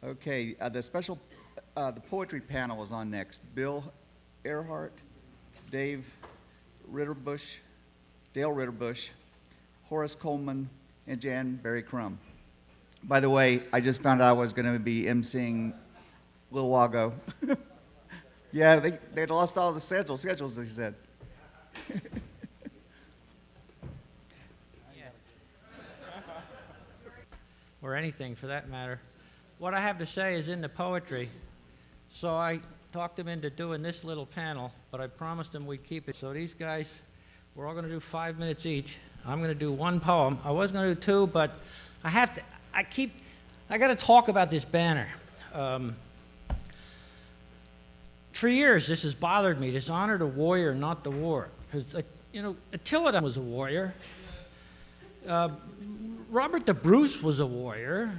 Okay, the poetry panel is on next. Bill Ehrhart, Dale Ritterbusch, Horace Coleman, and Jan Barry Crum. By the way, I just found out I was going to be emceeing a little while ago. Yeah, they'd lost all the schedules, they said. Or anything for that matter. What I have to say is in the poetry. So I talked them into doing this little panel, but I promised them we'd keep it. So these guys, we're all going to do 5 minutes each. I'm going to do one poem. I was going to do two, but I got to talk about this banner. For years, this has bothered me, this honor the warrior, not the war. Because, Attila was a warrior. Robert the Bruce was a warrior.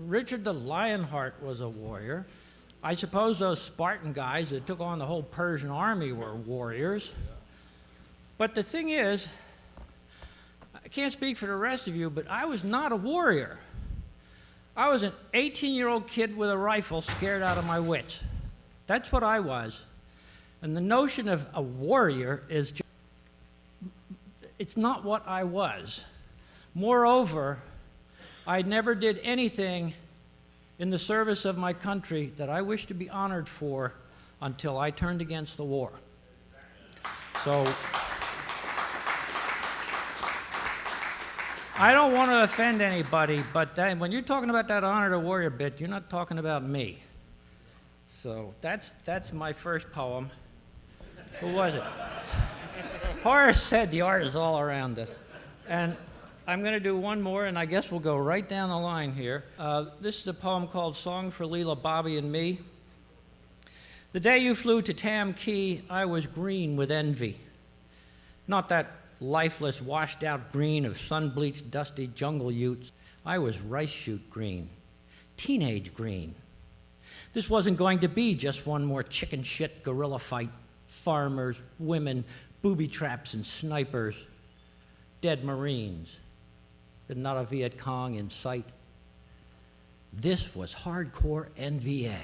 Richard the Lionheart was a warrior. I suppose those Spartan guys that took on the whole Persian army were warriors. But the thing is, I can't speak for the rest of you, but I was not a warrior. I was an 18-year-old kid with a rifle scared out of my wits. That's what I was. And the notion of a warrior is just, it's not what I was. Moreover, I never did anything in the service of my country that I wish to be honored for until I turned against the war. So I don't want to offend anybody, but when you're talking about that honor the warrior bit, you're not talking about me. So that's my first poem. Who was it? Horace said the art is all around us. And I'm going to do one more, and I guess we'll go right down the line here. This is a poem called Song for Leela, Bobby, and Me. The day you flew to Tam Key, I was green with envy. Not that lifeless, washed-out green of sun-bleached, dusty jungle utes. I was rice-shoot green, teenage green. This wasn't going to be just one more chicken shit guerrilla fight. Farmers, women, booby traps, and snipers. Dead Marines. But not a Viet Cong in sight. This was hardcore NVA.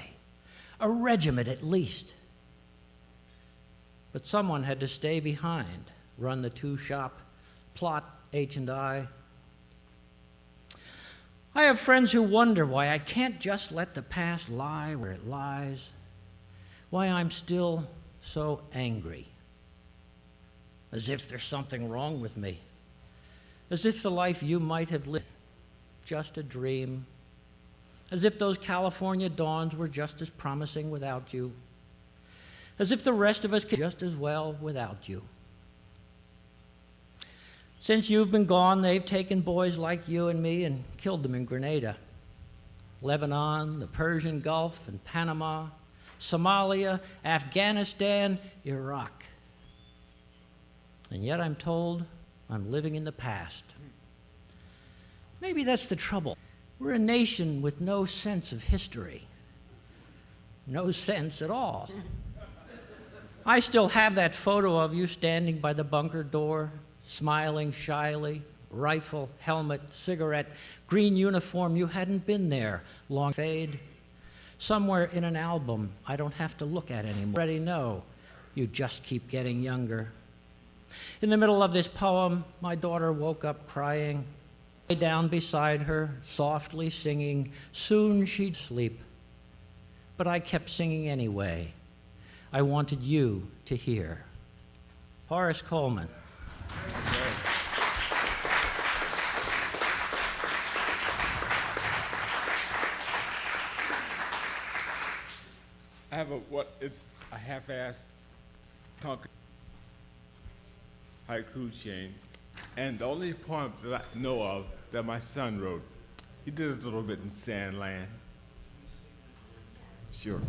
A regiment at least. But someone had to stay behind, run the two-shop, plot H&I. I have friends who wonder why I can't just let the past lie where it lies, why I'm still so angry, as if there's something wrong with me, as if the life you might have lived just a dream, as if those California dawns were just as promising without you, as if the rest of us could just as well without you. Since you've been gone, they've taken boys like you and me and killed them in Grenada, Lebanon, the Persian Gulf, and Panama, Somalia, Afghanistan, Iraq. And yet I'm told I'm living in the past. Maybe that's the trouble. We're a nation with no sense of history. No sense at all. I still have that photo of you standing by the bunker door, smiling shyly, rifle, helmet, cigarette, green uniform. You hadn't been there. Long fade. Somewhere in an album I don't have to look at anymore. Already know you just keep getting younger. In the middle of this poem, my daughter woke up crying. I lay down beside her, softly singing, soon she'd sleep. But I kept singing anyway. I wanted you to hear. Horace Coleman. I have it's a half-assed Tonka haiku chain, and the only poem that I know of that my son wrote, he did a little bit in Sandland. Sure.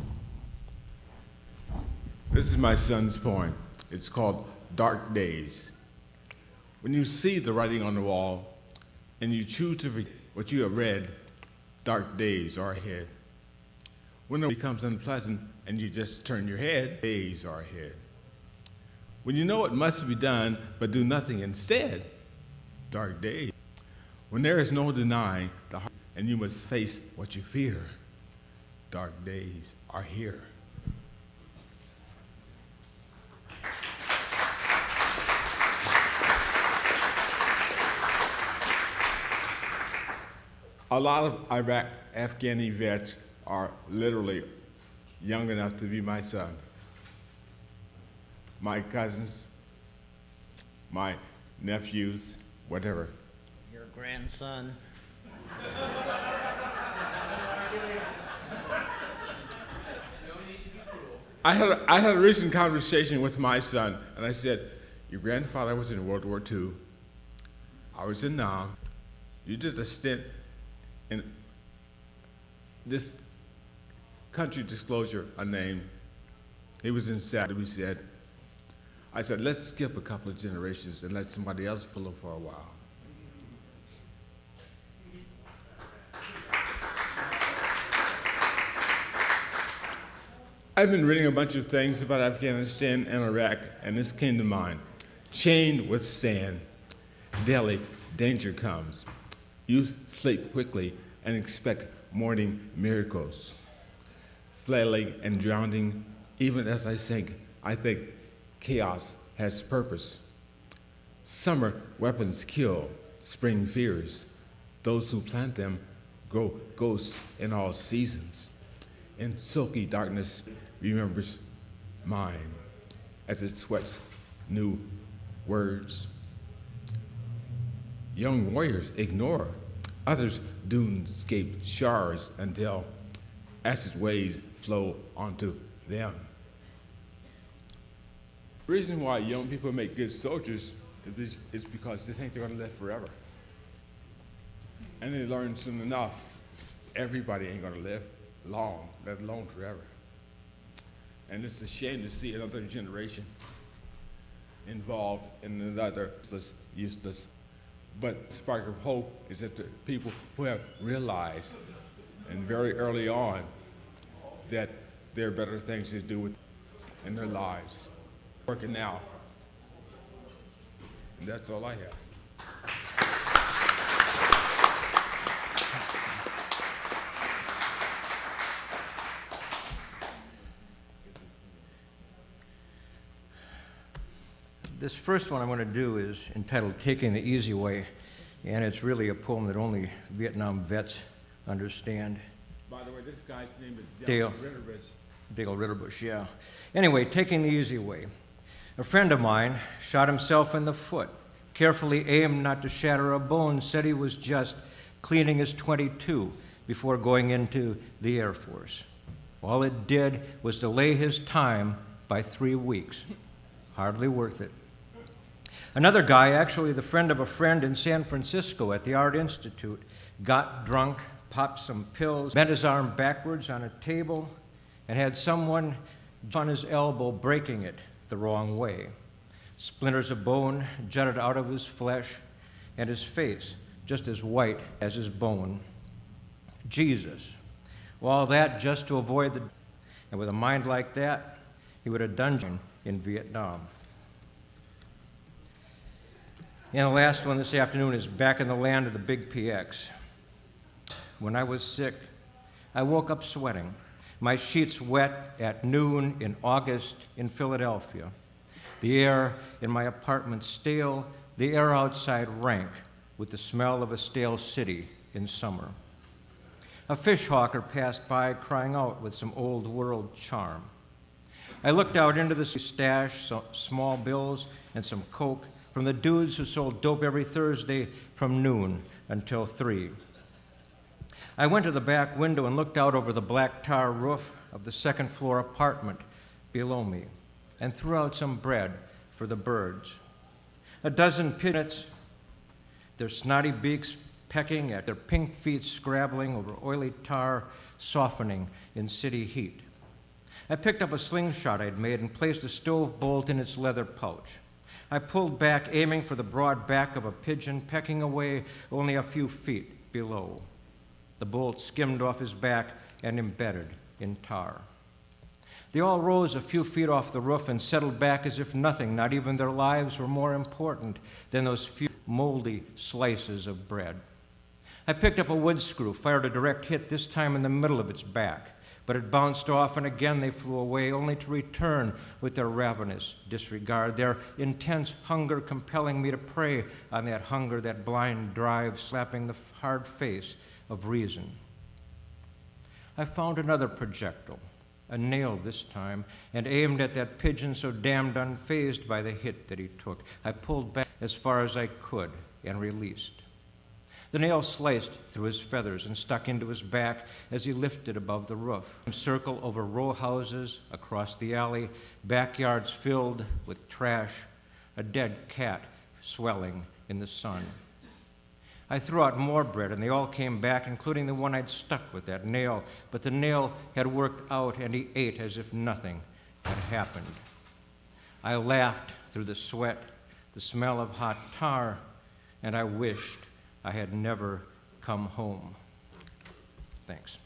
This is my son's poem. It's called Dark Days. When you see the writing on the wall and you choose to read what you have read, dark days are ahead. When it becomes unpleasant and you just turn your head, days are ahead. When you know it must be done but do nothing instead, dark days. When there is no denying the heart and you must face what you fear, dark days are here. A lot of Iraq Afghani vets are literally young enough to be my son. My cousins, my nephews, whatever. Your grandson. I had a recent conversation with my son, and I said, your grandfather was in World War II. I was in Nam. You did a stint in this country disclosure unnamed. He was in SAD, we said. I said, let's skip a couple of generations and let somebody else pull him for a while. I've been reading a bunch of things about Afghanistan and Iraq, and this came to mind. Chained with sand, daily danger comes. You sleep quickly and expect morning miracles. Flailing and drowning, even as I sink, I think chaos has purpose. Summer weapons kill, spring fears. Those who plant them grow ghosts in all seasons. In silky darkness remembers mine as it sweats new words. Young warriors ignore, others dunescape shards until acid waves flow onto them. The reason why young people make good soldiers is because they think they're going to live forever. And they learn soon enough, everybody ain't going to live long, let alone forever. And it's a shame to see another generation involved in another useless. But the spark of hope is that the people who have realized, and very early on, that there are better things to do in their lives. Working now. And that's all I have. This first one I'm going to do is entitled Taking the Easy Way, and it's really a poem that only Vietnam vets understand. By the way, this guy's name is Dale Ritterbusch. Dale Ritterbusch, yeah. Anyway, Taking the Easy Way. A friend of mine shot himself in the foot, carefully aimed not to shatter a bone, said he was just cleaning his .22 before going into the Air Force. All it did was delay his time by 3 weeks. Hardly worth it. Another guy, actually the friend of a friend in San Francisco at the Art Institute, got drunk, popped some pills, bent his arm backwards on a table, and had someone on his elbow breaking it the wrong way. Splinters of bone jutted out of his flesh, and his face just as white as his bone. Jesus. Well, all that just to avoid the... And with a mind like that, he would have done in Vietnam. And the last one this afternoon is Back in the Land of the Big PX. When I was sick, I woke up sweating, my sheets wet at noon in August in Philadelphia. The air in my apartment stale, the air outside rank with the smell of a stale city in summer. A fish hawker passed by crying out with some old world charm. I looked out into the stash, some small bills and some coke from the dudes who sold dope every Thursday from noon until 3. I went to the back window and looked out over the black tar roof of the second floor apartment below me and threw out some bread for the birds. A dozen pigeons, their snotty beaks pecking at their pink feet scrabbling over oily tar, softening in city heat. I picked up a slingshot I'd made and placed a stove bolt in its leather pouch. I pulled back, aiming for the broad back of a pigeon pecking away only a few feet below. The bolt skimmed off his back and embedded in tar. They all rose a few feet off the roof and settled back as if nothing, not even their lives, were more important than those few moldy slices of bread. I picked up a wood screw, fired a direct hit, this time in the middle of its back, but it bounced off, and again they flew away, only to return with their ravenous disregard, their intense hunger compelling me to prey on that hunger, that blind drive slapping the hard face of reason. I found another projectile, a nail this time, and aimed at that pigeon so damned unfazed by the hit that he took. I pulled back as far as I could and released. The nail sliced through his feathers and stuck into his back as he lifted above the roof. Circle over row houses, across the alley, backyards filled with trash, a dead cat swelling in the sun. I threw out more bread, and they all came back, including the one I'd stuck with that nail. But the nail had worked out, and he ate as if nothing had happened. I laughed through the sweat, the smell of hot tar, and I wished I had never come home. Thanks.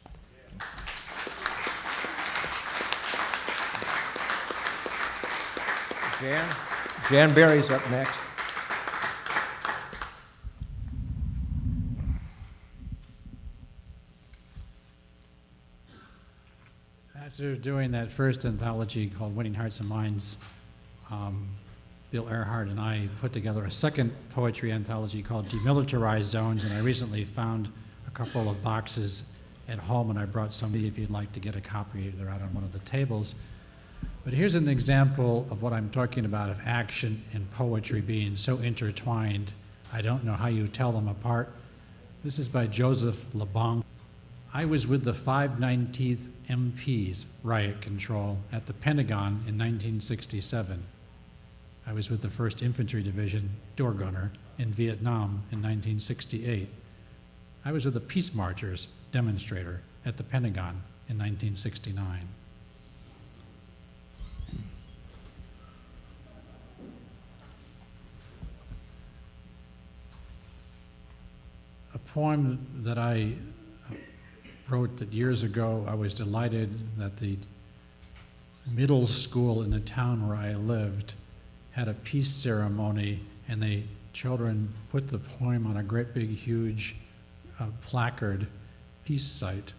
Jan Barry's up next. After doing that first anthology called Winning Hearts and Minds, Bill Ehrhart and I put together a second poetry anthology called Demilitarized Zones, and I recently found a couple of boxes at home, and I brought some if you'd like to get a copy. They're out on one of the tables. But here's an example of what I'm talking about, of action and poetry being so intertwined, I don't know how you tell them apart. This is by Joseph LeBon. I was with the 519th MP's riot control at the Pentagon in 1967. I was with the 1st Infantry Division door gunner in Vietnam in 1968. I was with the Peace Marchers demonstrator at the Pentagon in 1969. A poem that I wrote that years ago, I was delighted that the middle school in the town where I lived had a peace ceremony, and the children put the poem on a great big huge placard peace site.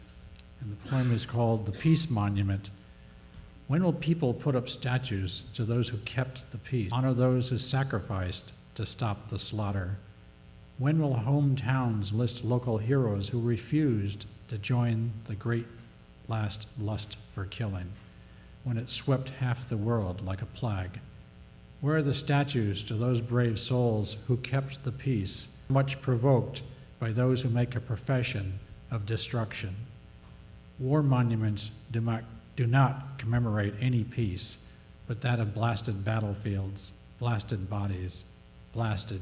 And the poem is called The Peace Monument. When will people put up statues to those who kept the peace, honor those who sacrificed to stop the slaughter? When will hometowns list local heroes who refused to join the great last lust for killing, when it swept half the world like a plague? Where are the statues to those brave souls who kept the peace, much provoked by those who make a profession of destruction? War monuments do not commemorate any peace, but that of blasted battlefields, blasted bodies, blasted.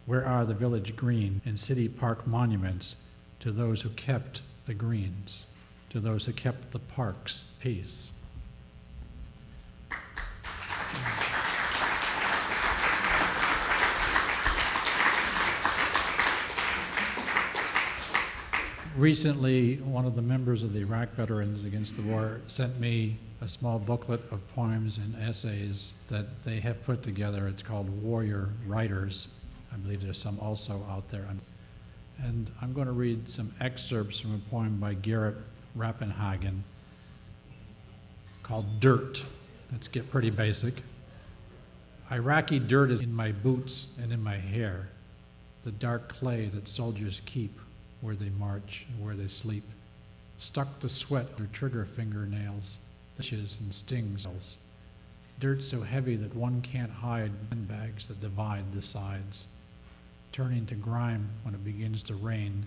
Where are the village green and city park monuments to those who kept the greens, to those who kept the parks peace? Recently, one of the members of the Iraq Veterans Against the War sent me a small booklet of poems and essays that they have put together. It's called Warrior Writers. I believe there's some also out there. And I'm going to read some excerpts from a poem by Garrett Rappenhagen called Dirt. Let's get pretty basic. Iraqi dirt is in my boots and in my hair, the dark clay that soldiers keep where they march and where they sleep, stuck to sweat or trigger fingernails, itches and stings. Dirt so heavy that one can't hide sandbags that divide the sides, turning to grime when it begins to rain,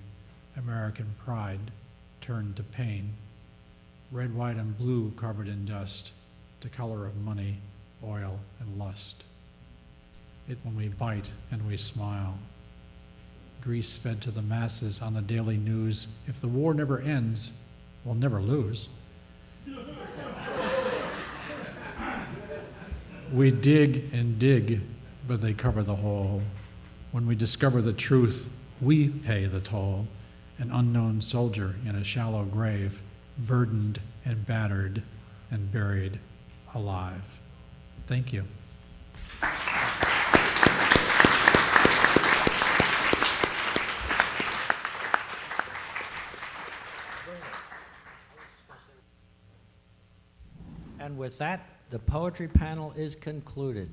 American pride turned to pain, red, white, and blue covered in dust, the color of money, oil, and lust. It when we bite and we smile. Grease fed to the masses on the daily news. If the war never ends, we'll never lose. We dig and dig, but they cover the hole. When we discover the truth, we pay the toll. An unknown soldier in a shallow grave, burdened and battered and buried alive. Thank you. And with that, the poetry panel is concluded.